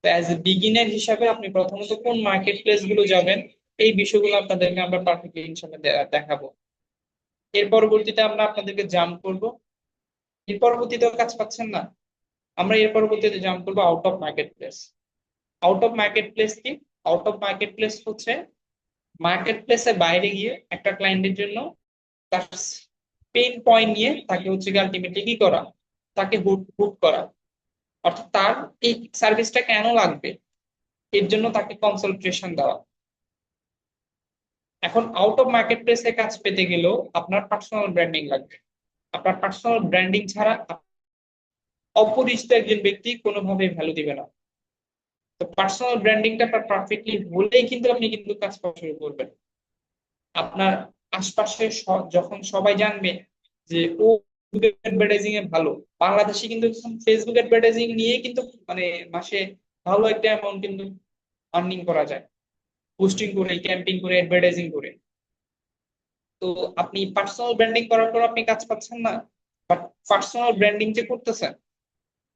তো অ্যাজ এ বিগিনার হিসাবে আপনি প্রথমত কোন মার্কেট প্লেস গুলো যাবেন, এই বিষয়গুলো আপনাদেরকে আমরা পারফেক্টলি ইনশাল্লাহ দেখাবো। এর পরবর্তীতে আমরা আপনাদেরকে জাম্প করব, এর পরবর্তীতেও কাজ পাচ্ছেন না, আমরা এর পরবর্তীতে জাম্প করবো out of market place. Out of market place কি? আউট অফ মার্কেট প্লেস হচ্ছে মার্কেট প্লেসের বাইরে গিয়ে একটা ক্লায়েন্টের জন্য তার পেইন পয়েন্ট নিয়ে তাকে হচ্ছে আলটিমেটলি কি করা, তাকে হুক হুক করা, অর্থাৎ তার এই সার্ভিসটা কেন লাগবে, এর জন্য তাকে কনসালটেশন দেওয়া। এখন আউট অফ মার্কেট প্লেসে কাজ পেতে গেলেও আপনার পার্সোনাল ব্র্যান্ডিং লাগবে। আপনার পার্সোনাল ব্র্যান্ডিং ছাড়া অপরিচিত একজন ব্যক্তি কোনোভাবেই ভ্যালু দিবে না। তো পার্সোনাল ব্র্যান্ডিংটা পারফেক্টলি হলেই কিন্তু আপনি কিন্তু কাজ করা শুরু করবেন। আপনার আশপাশে যখন সবাই জানবে যে ও অ্যাডভার্টাইজিং এ ভালো, বাংলাদেশে কিন্তু ফেসবুক অ্যাডভার্টাইজিং নিয়ে কিন্তু মানে মাসে ভালো একটা অ্যামাউন্ট কিন্তু আর্নিং করা যায়, পোস্টিং করে, ক্যাম্পিং করে, অ্যাডভার্টাইজিং করে। তো আপনি পার্সোনাল ব্র্যান্ডিং করার পর আপনি কাজ পাচ্ছেন না, বাট পার্সোনাল ব্র্যান্ডিং যে করতেছেন,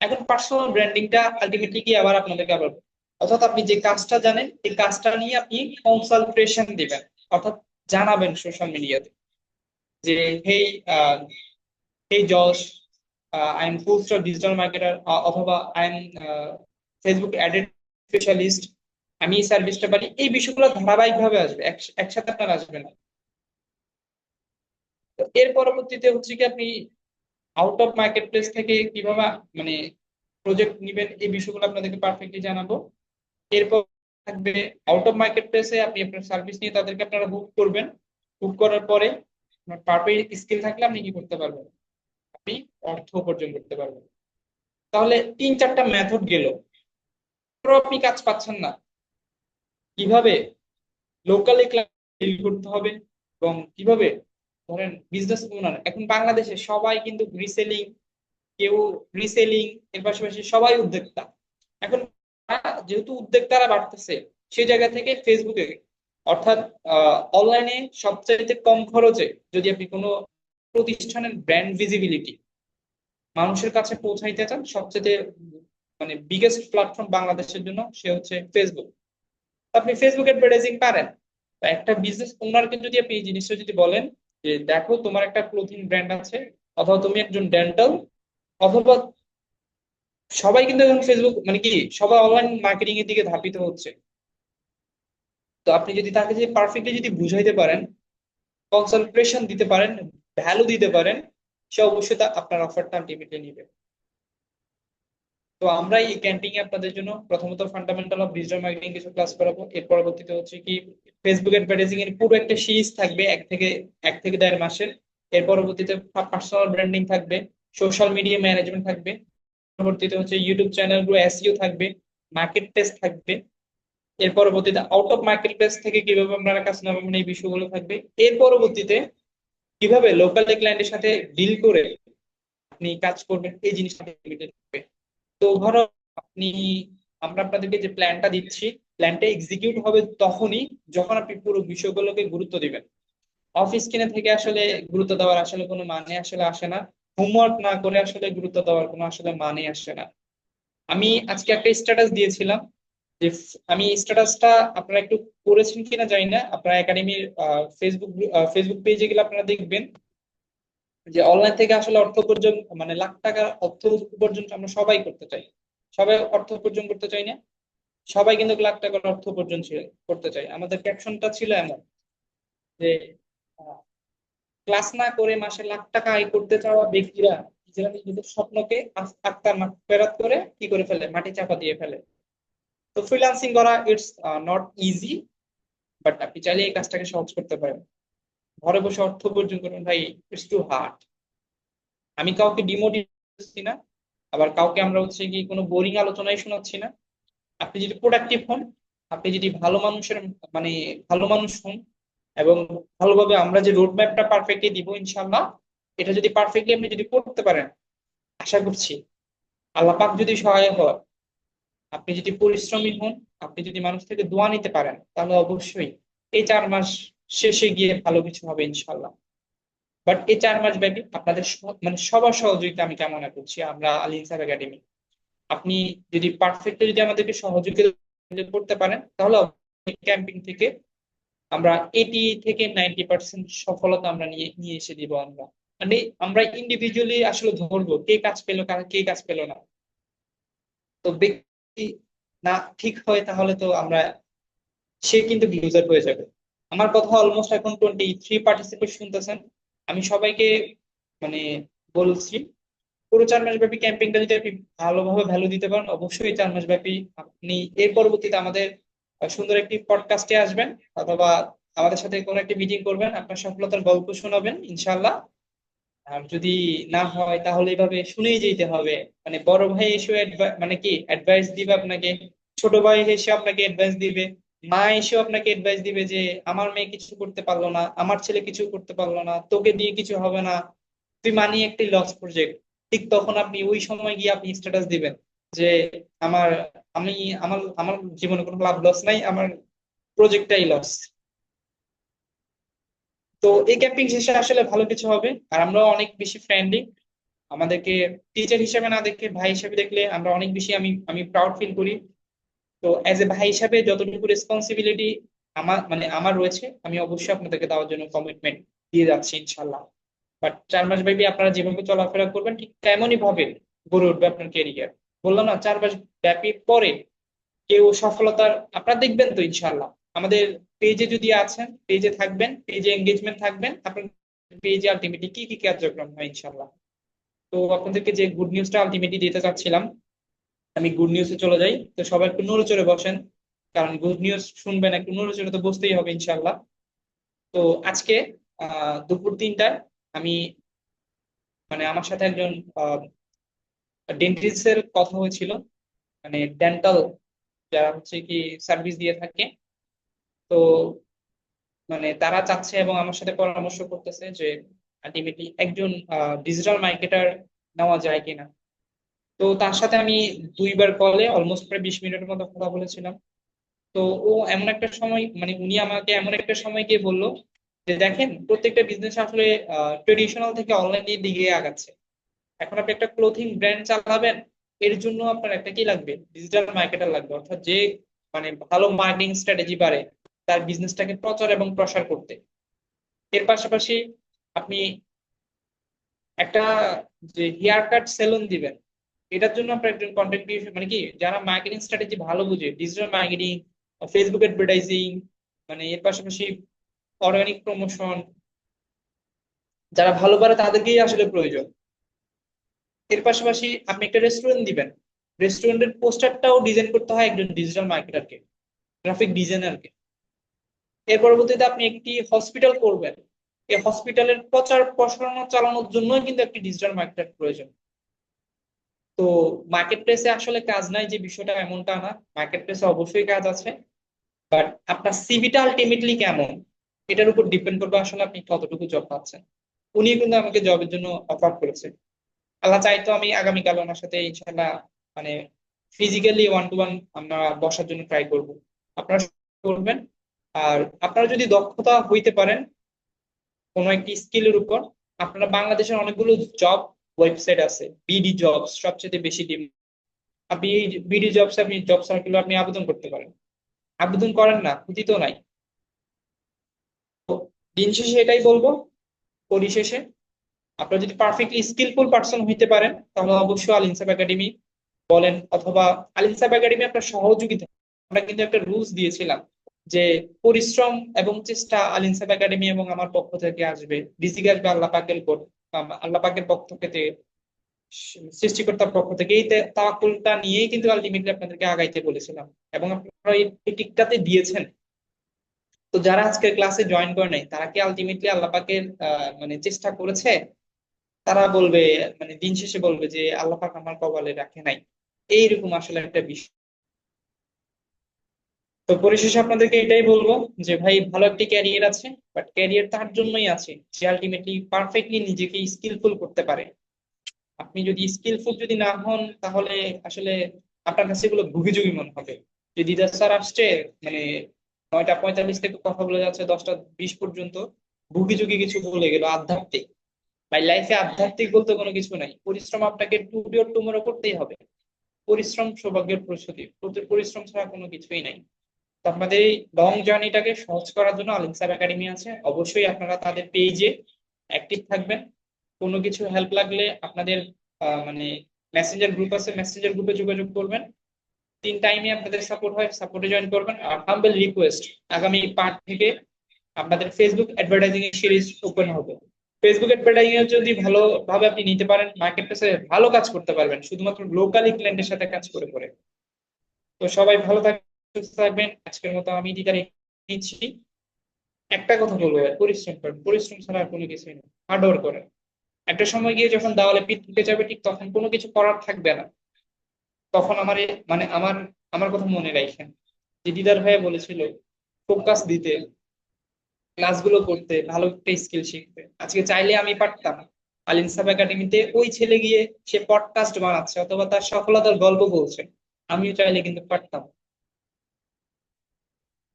এখন পার্সোনাল ব্র্যান্ডিংটা আলটিমেটলি কি আবার আপনাদেরকে আবার, অর্থাৎ আপনি যে কাজটা জানেন এই কাজটা নিয়ে আপনি কনসালটেশন দিবেন, অর্থাৎ জানাবেন সোশ্যাল মিডিয়াতে যে hey hey Yash, I am full stop digital marketer, অথবা I am Facebook added specialist, আমি এই সার্ভিসটা পারি। এই বিষয়গুলো ধারাবাহিক ভাবে আসবে, একসাথে আপনার আসবে না। তো এর পরবর্তীতে হচ্ছে কি আপনি আউট অফ মার্কেট প্লেস থেকে কিভাবে মানে প্রজেক্ট নিবেন, এই বিষয়গুলো আপনাদেরকে পারফেক্টলি জানাবো। এরপর থাকবে আউট অফ মার্কেট প্লেসে আপনি আপনার সার্ভিস নিয়ে তাদেরকে আপনারা বুক করবেন। বুক করার পরে আপনার পারফেক্ট স্কিল থাকলে আপনি কি করতে পারবেন, আপনি অর্থ উপার্জন করতে পারবেন। তাহলে 3-4টা মেথড গেল, আপনি কাজ পাচ্ছেন না, কিভাবে লোকালি ক্লায়েন্ট করতে হবে এবং কিভাবে ধরেন বিজনেস ওনার, এখন বাংলাদেশে সবাই কিন্তু রিসেলিং, কেউ রিসেলিং, এর পাশাপাশি সবাই উদ্যোক্তা। এখন যেহেতু উদ্যোক্তারা বাড়তেছে, সেই জায়গা থেকে ফেসবুকে অর্থাৎ অনলাইনে সবচাইতে কম খরচে যদি আপনি কোনো প্রতিষ্ঠানের ব্র্যান্ড ভিজিবিলিটি মানুষের কাছে পৌঁছাইতে চান, সবচেয়ে মানে বিগেস্ট প্ল্যাটফর্ম বাংলাদেশের জন্য সে হচ্ছে ফেসবুক। আপনি ফেসবুক অ্যাডভার্টাইজিং পারেন, তো একটা বিজনেস ওনারকে যদি আপনি এই জিনিসটা যদি বলেন যে দেখো তোমার একটা ক্লোথিং ব্র্যান্ড আছে, অথবা তুমি একজন ডেন্টাল, অথবা সবাই কিন্তু এখন ফেসবুক মানে কি সবাই অনলাইন মার্কেটিং এর দিকে ধাবিত হচ্ছে। তো আপনি যদি তাকে যদি পারফেক্টলি যদি বুঝাইতে পারেন, কনসালটেশন দিতে পারেন, ভ্যালু দিতে পারেন, সে অবশ্যই আপনার অফারটা আলটিমেটলি নিবে। তো আমরা এই ক্যাম্পিং এ আপনাদের জন্য প্রথমত ফান্ডামেন্টাল অফ ডিজিটাল মার্কেটিং কিছু ক্লাস করাবো। এর পরবর্তীতে হচ্ছে কি ফেসবুক অ্যাডভার্টাইজিং এর পুরো একটা সিরিজ থাকবে, এক থেকে 1.5 মাসের। এর পরবর্তীতে পার্সোনাল ব্র্যান্ডিং থাকবে, সোশ্যাল মিডিয়া ম্যানেজমেন্ট থাকবে, পরবর্তীতে হচ্ছে ইউটিউব চ্যানেল গুলো এসইও থাকবে, মার্কেট প্লেস থাকবে। এর পরবর্তীতে আউট অফ মার্কেট প্লেস থেকে কিভাবে আপনারা কাজ নেবেন এই বিষয়গুলো থাকবে। এর পরবর্তীতে কিভাবে লোকাল ক্লায়েন্টের সাথে ডিল করে আপনি কাজ করবেন এই জিনিসটা থাকবে। তো ওভারঅল আপনি আমরা আপনাদেরকে যে প্ল্যানটা দিচ্ছি, প্ল্যানটা এক্সিকিউট হবে তখনই যখন আপনি পুরো বিষয়গুলোকে গুরুত্ব দিবেন। অফ স্ক্রিনে থেকে আসলে গুরুত্ব দেওয়ার আসলে কোনো মানে আসলে আসে না। হোমওয়ার্ক না করে আসলে গুরুত্ব দেওয়ার কোনো আসলে মানে আসে না। আমি আজকে একটা স্ট্যাটাস দিয়েছিলাম যে আমি স্ট্যাটাসটা আপনারা একটু করেছেন কিনা জানি না, আপনার একাডেমির ফেসবুক পেজে গেলে আপনারা দেখবেন যে অনলাইন থেকে আসলে অর্থ উপার্জন মানে লাখ টাকার অর্থ উপার্জন আমরা সবাই করতে চাই। সবাই অর্থ উপার্জন করতে চাই না? সবাই কিন্তু লাখ টাকার অর্থ উপার্জন করতে চাই। আমাদের ক্যাপশনটা ছিল এমন যে ক্লাস না করে মাসে লাখ টাকা আয় করতে চাওয়া ব্যক্তিরা নিজেরা নিজেদের স্বপ্নকে আত্মার ফেরাত করে কি করে ফেলে, মাটি চাপা দিয়ে ফেলে। তো ফ্রিল্যান্সিং করা ইটস নট ইজি, বাট আপনি চাইলে এই কাজটাকে সহজ করতে পারেন। ঘরে বসে অর্থ উপার্জন করবেন ভাই, ইটস টু হার্ড। আমি কাউকে ডিমোটিভেট করছি না, আবার কাউকে আমরা হচ্ছে কি কোনো বোরিং আলোচনায় শোনাচ্ছি না। আপনি যদি প্রোডাক্টিভ হন, আপনি যদি ভালো মানুষের মানে ভালো মানুষ হন, এবং ভালোভাবে আমরা যে রোড ম্যাপটা পারফেক্টলি দিব ইনশাল্লাহ, এটা যদি পারফেক্টলি আপনি যদি করতে পারেন, আশা করছি আল্লাহ পাক যদি সহায় হয়, আপনি যদি পরিশ্রমী হন, আপনি যদি মানুষ থেকে দোয়া নিতে পারেন, তাহলে অবশ্যই এই 4 মাস শেষে গিয়ে ভালো কিছু হবে ইনশাল্লাহ। বাট এই 4 মাস ব্যাপী আপনাদের মানে সবার সহযোগিতা আমি কামনা করছি আমরা আল ইনসাফ একাডেমি। আপনি যদি পারফেক্টলি যদি আমাদেরকে সহযোগিতা করতে পারেন, তাহলে ক্যাম্পিং থেকে আমরা 80 থেকে 90% সফলতা আমরা নিয়ে নিয়ে এসে দিব আমরা। মানে আমরা ইন্ডিভিজুয়ালি আসলে ধরবো কে কাজ পেলো কে কাজ পেলো না। তো ব্যক্তি না ঠিক হয় তাহলে তো আমরা সে কিন্তু লুজার হয়ে যাবে। আমার কথা অলমোস্ট এখন 23 পার্টিসিপেট শুনতেছেন। আমি সবাইকে মানে বলছি পুরো 4 মাস ব্যাপী ক্যাম্পেইনটা যদি আপনি ভালোভাবে ভ্যালু দিতে পারেন, অবশ্যই এই 4 মাস ব্যাপী আপনি এর পরবর্তীতে আমাদের সুন্দর একটি পডকাস্টে আসবেন, অথবা আমাদের সাথে কোনো একটি মিটিং করবেন, আপনার সফলতার গল্প শোনাবেন ইনশাল্লাহ। আর যদি না হয় তাহলে এইভাবে শুনেই যেতে হবে। মানে বড় ভাই এসে মানে কি অ্যাডভাইস দিবে আপনাকে, ছোট ভাই এসে আপনাকে অ্যাডভাইস দিবে, মা এসেও আপনাকে অ্যাডভাইস দিবে যে আমার মেয়ে কিছু করতে পারলো না, আমার ছেলে কিছু করতে পারলো না, তোকে দিয়ে কিছু হবে না, তুই মানি একটি লস প্রজেক্ট। ঠিক তখন আপনি ওই সময় গিয়ে আপনি স্ট্যাটাস দিবেন যে আমার আমি আমার আমার জীবনে কোনো লাভ লস নাই, আমার প্রজেক্টটাই লস। তো এই ক্যাম্পিং শেষে আসলে ভালো কিছু হবে। আর আমরা অনেক বেশি ফ্রেন্ডলি, আমাদেরকে টিচার হিসেবে না দেখে ভাই হিসেবে দেখলে আমরা অনেক বেশি আমি আমি প্রাউড ফিল করি। তো অ্যাজ এ ভাই হিসাবে যতটুকু রেসপন্সিবিলিটি আমার মানে আমার রয়েছে, আমি অবশ্যই আপনাদেরকে দেওয়ার জন্য কমিটমেন্ট দিয়ে যাচ্ছি ইনশাল্লাহ। বাট 4 মাস ব্যাপী আপনারা যেভাবে চলাফেরা করবেন ঠিক তেমনই ভাবে গড়ে উঠবে আপনার ক্যারিয়ার। বললাম না, 4 মাস ব্যাপী পরে কেউ সফলতার আপনারা দেখবেন তো ইনশাল্লাহ। আমাদের পেজে যদি আছেন, পেজে থাকবেন, পেজে এঙ্গেজমেন্ট থাকবেন, আপনার পেজে আলটিমেটলি কি কি কার্যক্রম হয় ইনশাল্লাহ। তো আপনাদেরকে যে গুড নিউজটা আলটিমেটলি দিতে চাচ্ছিলাম, আমি গুড নিউজে চলে যাই। তো সবাই একটু নড়ে চড়ে বসেন, কারণ গুড নিউজ শুনবেন, একটু নড়ে চড়ে তো বসতেই হবে ইনশাল্লাহ। তো আজকে দুপুর 3টায় আমি মানে আমার সাথে একজন ডেন্টিস্টের কথা হয়েছিল, মানে ডেন্টাল যারা হচ্ছে কি সার্ভিস দিয়ে থাকে। তো মানে তারা চাচ্ছে এবং আমার সাথে পরামর্শ করতেছে যে আলটিমেটলি একজন ডিজিটাল মার্কেটার নেওয়া যায় কিনা। তো তার সাথে আমি 2বার কলে অলমোস্ট প্রায় 20 মিনিটের মতো কথা বলেছিলাম। তো ও এমন একটা সময় মানে উনি আমাকে এমন একটা সময় গিয়ে বললো যে দেখেন প্রত্যেকটা বিজনেস আসলে ট্রেডিশনাল থেকে অনলাইনের দিকে আগাচ্ছে। এখন আপনি একটা ক্লোথিং ব্র্যান্ড চালাবেন, এর জন্য আপনার একটা কি লাগবে, ডিজিটাল মার্কেটার লাগবে, অর্থাৎ যে মানে ভালো মার্কেটিং স্ট্র্যাটেজি পারে, তার বিজনেসটাকে প্রচার এবং প্রসার করতে। এর পাশাপাশি আপনি একটা যে হেয়ার কাট সেলুন দিবেন, এটার জন্য আপনার একজন কন্টেন্ট ক্রিয়েশন মানে কি যারা মার্কেটিং স্ট্র্যাটেজি ভালো বুঝে, ডিজিটাল মার্কেটিং, ফেসবুক অ্যাডভার্টাইজিং, মানে এর পাশাপাশি অর্গানিক প্রমোশন, যারা ভালো পারে তাদেরকেই আসলে প্রয়োজন। এর পাশাপাশি আপনি একটা রেস্টুরেন্ট দিবেন, রেস্টুরেন্টের পোস্টারটাও ডিজাইন করতে হয় একজন ডিজিটাল মার্কেটারকে, গ্রাফিক ডিজাইনারকে। এর পরবর্তীতে আপনি একটি হসপিটাল করবেন, এই হসপিটালের প্রচার প্রসারণা চালানোর জন্যই কিন্তু একটি ডিজিটাল মার্কেটার প্রয়োজন। তো মার্কেট প্লেসে আসলে কাজ নাই যে বিষয়টা এমনটা না, মার্কেট প্লেসে অবশ্যই কাজ আছে, বাট আপনার সিভিটা আলটিমেটলি কেমন এটার উপর ডিপেন্ড করবে আসলে আপনি কতটুকু জব পাচ্ছেন। উনি কিন্তু আমাকে জবের জন্য অফার করেছে। আল্লাহ চাইতো আমি আগামীকাল ওনার সাথে ইনশাল্লাহ মানে ফিজিক্যালি ওয়ান টু ওয়ান আমরা বসার জন্য ট্রাই করব। আপনারা করবেন। আর আপনারা যদি দক্ষতা হইতে পারেন কোনো একটি স্কিলের উপর, আপনারা বাংলাদেশের অনেকগুলো জব ওয়েবসাইট আছে, বিডি জবস সবচেয়ে বেশি ডিম, আপনি এই বিডি জবস আপনি জব সার্কুলে আপনি আবেদন করতে পারেন। আবেদন করেন না, ক্ষতি তো নাই। তো দিন শেষে এটাই বলবো, পরিশেষে আপনারা যদি পারফেক্টলি স্কিলফুল পার্সন হইতে পারেন তাহলে অবশ্যই আল ইনসাফ একাডেমি বলেন, অথবা আল ইনসাফ একাডেমি আপনার সহযোগিতা। আমরা কিন্তু একটা রুলস দিয়েছিলাম যে পরিশ্রম এবং চেষ্টা আল ইনসাফ একাডেমি এবং আমার পক্ষ থেকে আসবে, রিজিক আসবে আল্লাহ পাকের উপর, আল্লাহ পাকের পক্ষ থেকে, সৃষ্টিকর্তার পক্ষ থেকে। এই তাওয়াক্কুলটা নিয়েই কিন্তু আলটিমেটলি আপনাদেরকে আগাইতে বলেছিলাম, এবং আপনারা এই টিকটাতে দিয়েছেন। তো যারা আজকে ক্লাসে জয়েন করে নাই তারা কি আলটিমেটলি আল্লাহ পাকের মানে চেষ্টা করেছে? তারা বলবে, মানে দিন শেষে বলবে যে আল্লাহ পাক আমার কপালে রাখে নাই। এইরকম আসলে একটা বিষয়। তো পরিশেষে আপনাদেরকে এটাই বলবো যে ভাই ভালো একটি ক্যারিয়ার আছে, বাট ক্যারিয়ার তার জন্যই আছে যে আলটিমেটলি পারফেক্টলি নিজেকে স্কিলফুল করতে পারে। আপনি যদি স্কিলফুল যদি না হন তাহলে আসলে আপনার কাছে এগুলো ভুগিযোগী মনে হবে। যে দিদার স্যার আসছে, মানে 9টা 45 থেকে কথা বলে যাচ্ছে 10টা 20 পর্যন্ত, ভুগিযোগী কিছু বলে গেল আধ্যাত্মিক। ভাই লাইফে আধ্যাত্মিক বলতে কোনো কিছু নাই, পরিশ্রম আপনাকে টুডে অর টুমরো করতেই হবে। পরিশ্রম সৌভাগ্যের প্রস্তুতি, পরিশ্রম ছাড়া কোনো কিছুই নাই। তো আপনাদের এই লং জার্নিটাকে সহজ করার জন্য আল ইনসাফ একাডেমি আছে, অবশ্যই আপনারা তাদের পেজে অ্যাক্টিভ থাকবেন। কোনো কিছু হেল্প লাগলে আপনাদের মানে মেসেঞ্জার গ্রুপ আছে, মেসেঞ্জার গ্রুপে যোগাযোগ করবেন। 3 টাইমে আপনাদের সাপোর্ট হয়, সাপোর্টে জয়েন করবেন। আর হাম্বল রিকোয়েস্ট, আগামী পার্ট থেকে আপনাদের ফেসবুক অ্যাডভার্টাইজিং এর সিরিজ ওপেন হবে। ফেসবুক অ্যাডভার্টাইজিং এর যদি ভালোভাবে আপনি নিতে পারেন, মার্কেট প্লেসে ভালো কাজ করতে পারবেন শুধুমাত্র লোকালি ক্লায়েন্টের সাথে কাজ করে করে। তো সবাই ভালো থাকবেন, সুস্থ থাকবেন। আজকের মতো আমি বিদায় নিচ্ছি। একটা কথা বলবো ভাই, পরিশ্রম করেন, পরিশ্রম ছাড়া আর কোনো কিছুই নেই। হার্ড ওয়ার্ক করেন। একটা সময় গিয়ে যখন দেওয়ালে পিঠ থেকে যাবে ঠিক তখন কোনো কিছু করার থাকবে না। তখন আমার মানে আমার আমার কথা মনে রাখেন যে দিদার ভাইয়া বলেছিল ফোকাস দিতে, ক্লাসগুলো করতে, ভালো একটা স্কিল শিখতে। আজকে চাইলে আমি পারতাম আল ইনসাফ একাডেমিতে ওই ছেলে গিয়ে সে পডকাস্ট বানাচ্ছে অথবা তার সফলতার গল্প বলছে, আমিও চাইলে কিন্তু পারতাম।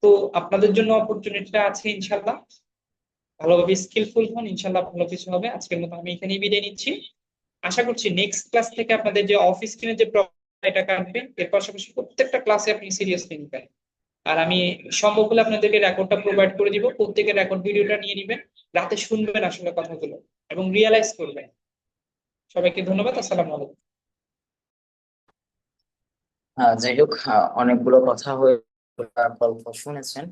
তো আপনাদের জন্য অপরচুনিটিটা আছে ইনশাল্লাহ। ভালোভাবে স্কিলফুল হন, ইনশাল্লাহ ভালো কিছু হবে। আজকের মতো আমি এখানেই বিদায় নিচ্ছি। আশা করছি নেক্সট ক্লাস থেকে আপনাদের যে অফিস স্ক্রিনে যে এটা কাটবে, এর পাশাপাশি প্রত্যেকটা ক্লাসে আপনি সিরিয়াসলি নিবেন। আর আমি সম্ভব হলে আপনাদেরকে রেকর্ডটা প্রোভাইড করে দিব, প্রত্যেকের রেকর্ড ভিডিওটা নিয়ে নিবেন, রাতে শুনবেন আসলে কথাগুলো এবং রিয়েলাইজ করবেন। সবাইকে ধন্যবাদ, আসসালামু আলাইকুম। যাই হোক, অনেকগুলো কথা হয়ে গল্প শুনেছেন।